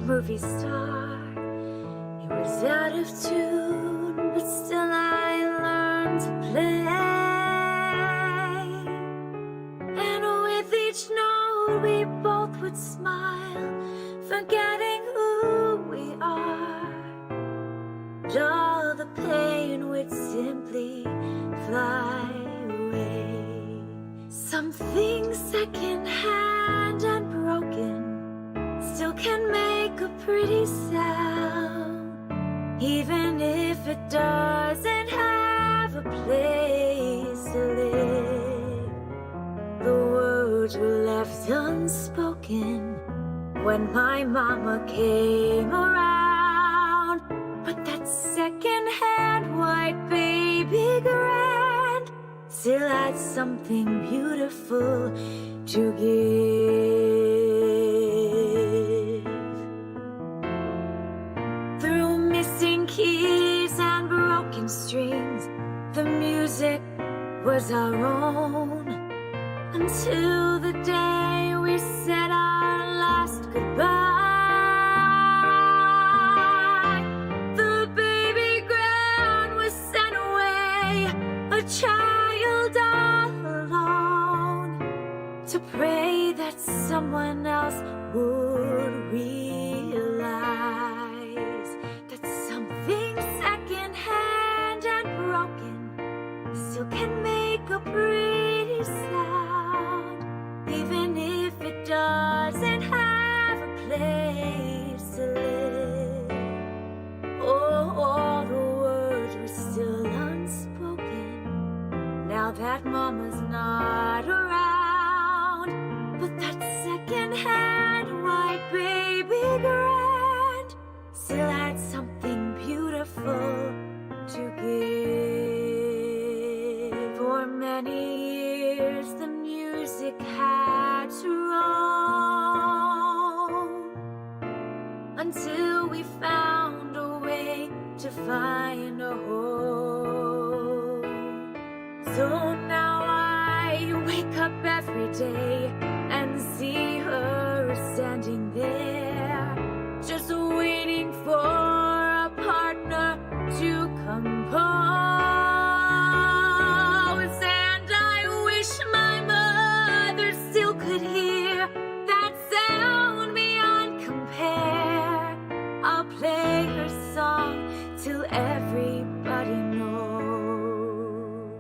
movie star. It was out of tune, but still I learned to play. And with each note we both would smile, forgetting who we are. And all the pain would simply fly away. Something secondhand and broken still can make a pretty sound, even if it doesn't have a place to live. The words were left unspoken when my mama came around, but that secondhand white baby grand still had something beautiful to give. Through missing keys and broken strings, the music was our own, until the day we said our last goodbye. The baby grand was sent away, a child all alone, to pray that someone else would realize that something secondhand and broken still can make a pretty sound, even if it doesn't have a place to live. Oh, all the words were still unspoken now that mama's not around, but that secondhand white baby grand still had something beautiful to give. For many years the music had to roam, until we found a way to find a home. So now I wake up every day and see her standing there, just waiting for a partner to compose. And I wish my mother still could hear that sound beyond compare. I'll play her song till everybody knows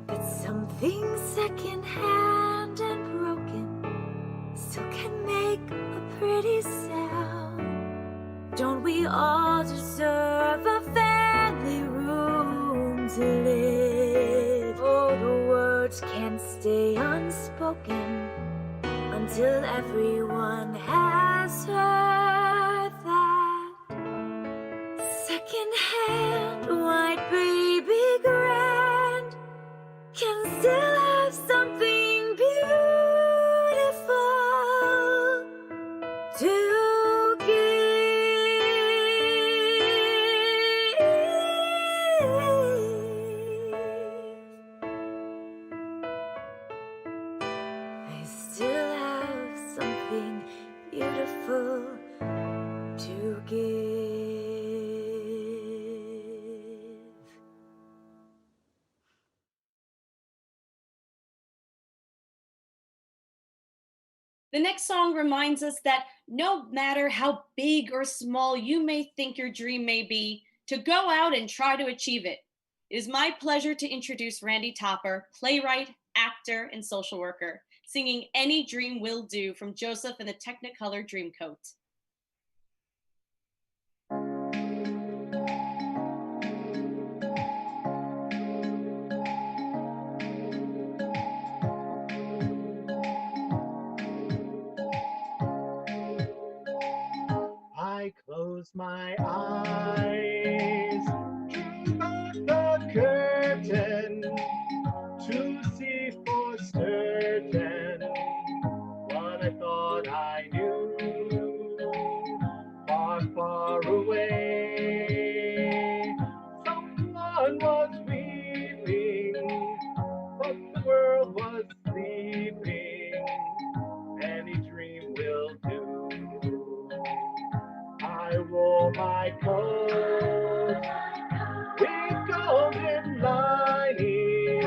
that something secondhand and broken still can make a pretty sound. Don't we all deserve a family room to live? Oh, the words can't stay unspoken till everyone has heard that secondhand white baby grand can still have something beautiful to I still have something beautiful to give. The next song reminds us that no matter how big or small you may think your dream may be, to go out and try to achieve it. It is my pleasure to introduce Randy Topper, playwright, actor, and social worker, singing Any Dream Will Do from Joseph and the Technicolor Dreamcoat. I close my eyes, drew back the curtain to see for certain what I thought I knew. Far, far away, someone was weeping, but the world was sleeping. Any dream will do. I wore my coat with golden lining,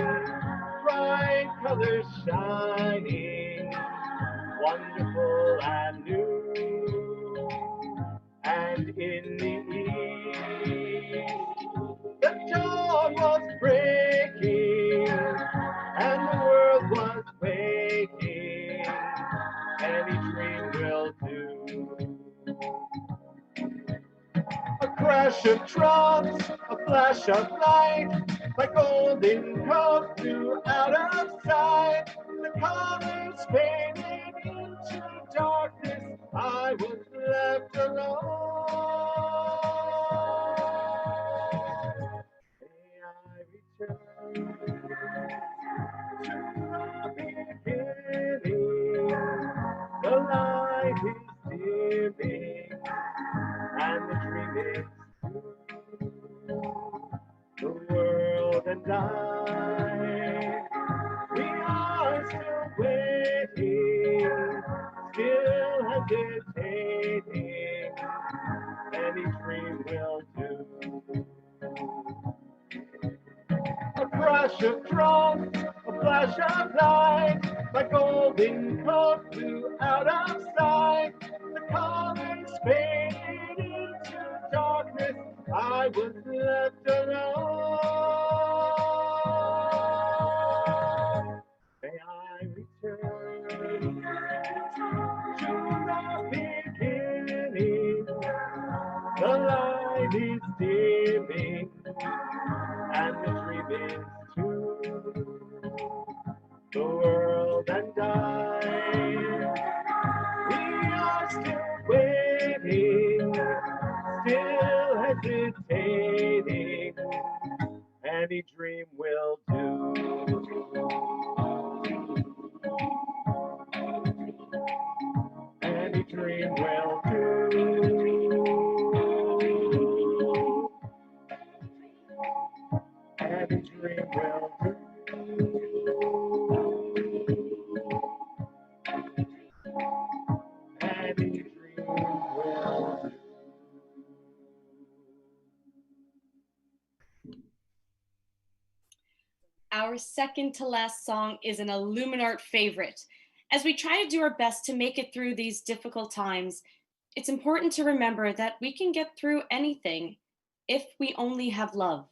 bright colors shining, wonderful and new. And in the east, the dawn was breaking, and the world was waking. Any dream will do. A crash of drums, a flash of light, my golden coat flew out of sight. The colors faded into darkness, I was left alone. May I return to the beginning, the light is dimming, and the dream is the world and I, we are still waiting, still hesitating. Any dream will do. A crash of drums, a flash of light, my golden coat flew out of sight. The colors faded into darkness, I was left alone. May I return to the beginning, the light is dimming, and the dream is true. The world and I, we are still waiting, still hesitating. Any dream will do. Any dream will do. Any dream will do. Any dream will do. Our second to last song is an Illuminart favorite. As we try to do our best to make it through these difficult times, it's important to remember that we can get through anything if we only have love.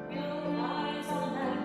Realize all that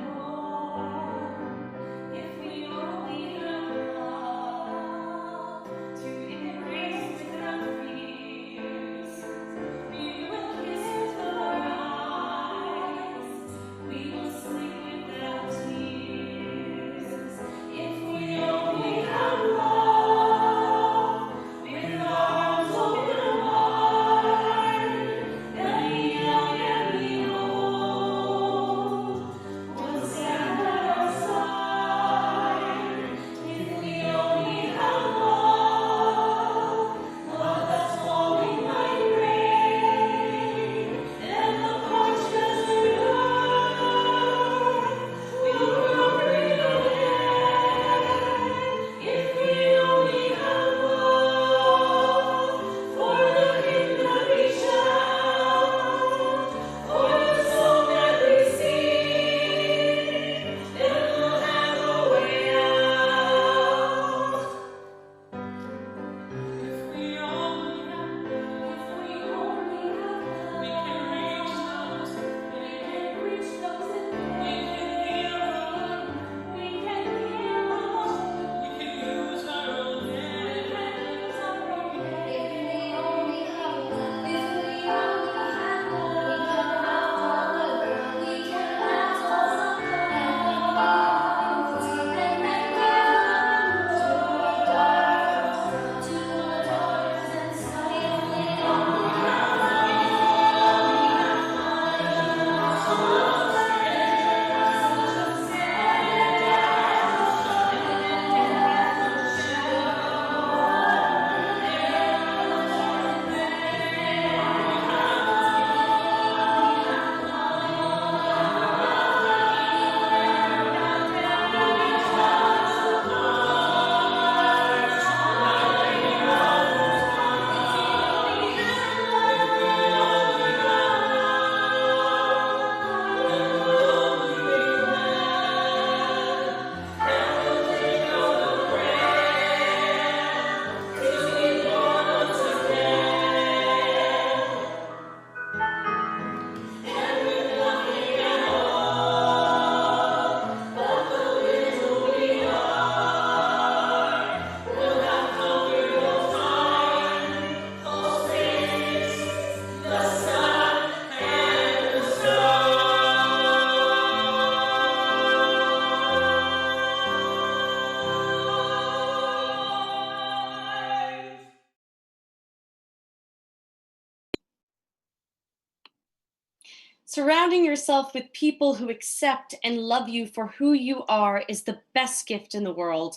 Surrounding yourself with people who accept and love you for who you are is the best gift in the world.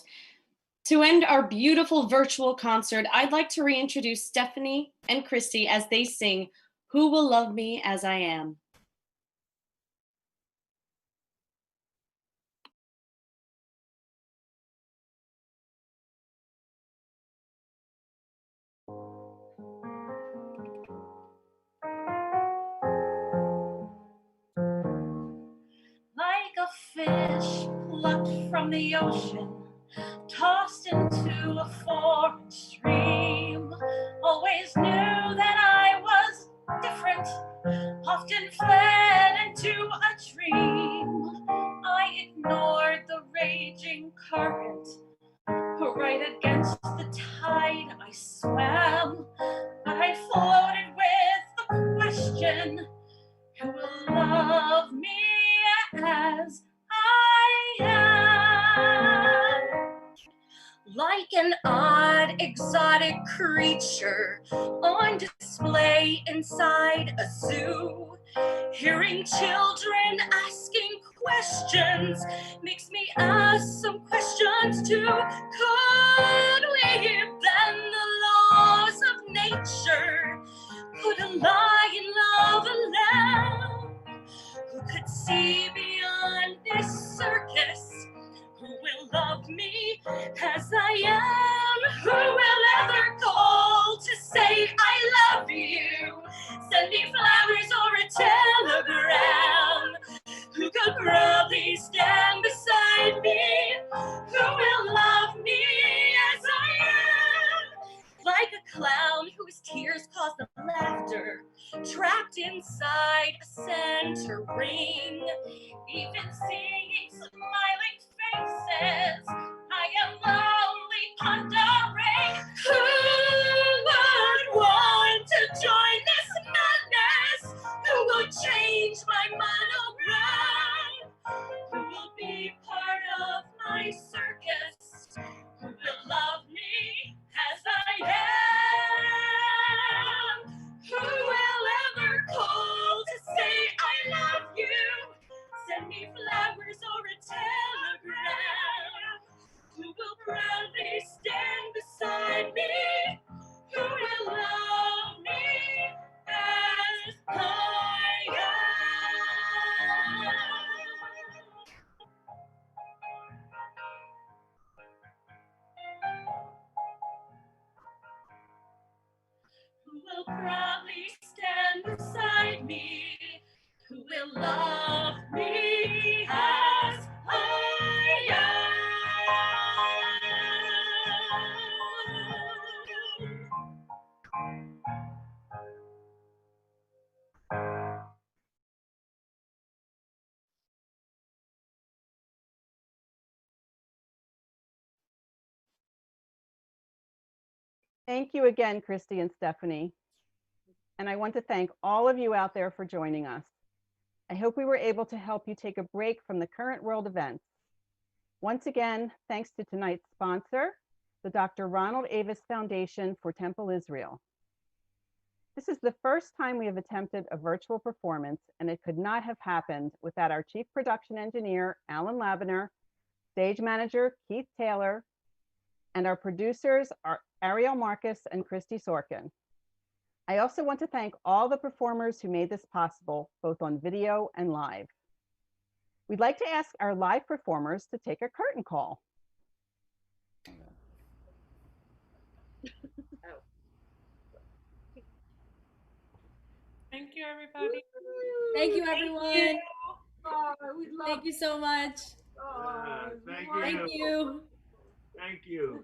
To end our beautiful virtual concert, I'd like to reintroduce Stephanie and Christy as they sing Who Will Love Me As I Am. Like a fish plucked from the ocean, tossed into a foreign stream. Always knew that I was different, often fled into a dream. I ignored the raging current, right against the tide I swam. I floated with the question, who will love me as I am? Like an odd, exotic creature on display inside a zoo. Hearing children asking questions makes me ask some questions too. Could we bend the laws of nature? Could a lion love a lamb? Who could see beyond this circus? Who will love me as I am? Who will ever call to say I love you? Send me flowers or a telegram. Who could proudly stand beside me? Who will love me as I am? Like a clown whose tears cause the laughter, trapped inside a center ring. Even seeing smiling faces, I am lonely pondering. Who would want to join this madness? Who will change my monogram? Who will be part of my circus? Who will love me as I am? Who will ever call to say I love you? Send me flowers or a telegram. Who will proudly stand beside me? Who will love me as I am? Who will proudly stand beside me? Who will love me as I am? Thank you again, Christy and Stephanie. And I want to thank all of you out there for joining us. I hope we were able to help you take a break from the current world events. Once again, thanks to tonight's sponsor, the Dr. Ronald Avis Foundation for Temple Israel. This is the first time we have attempted a virtual performance, and it could not have happened without our chief production engineer, Alan Labiner, stage manager, Keith Taylor, and our producers are Ariel Marcus and Christy Sorkin. I also want to thank all the performers who made this possible, both on video and live. We'd like to ask our live performers to take a curtain call. Thank you, everybody. Thank you, everyone. Thank you so much. Thank you. Thank you.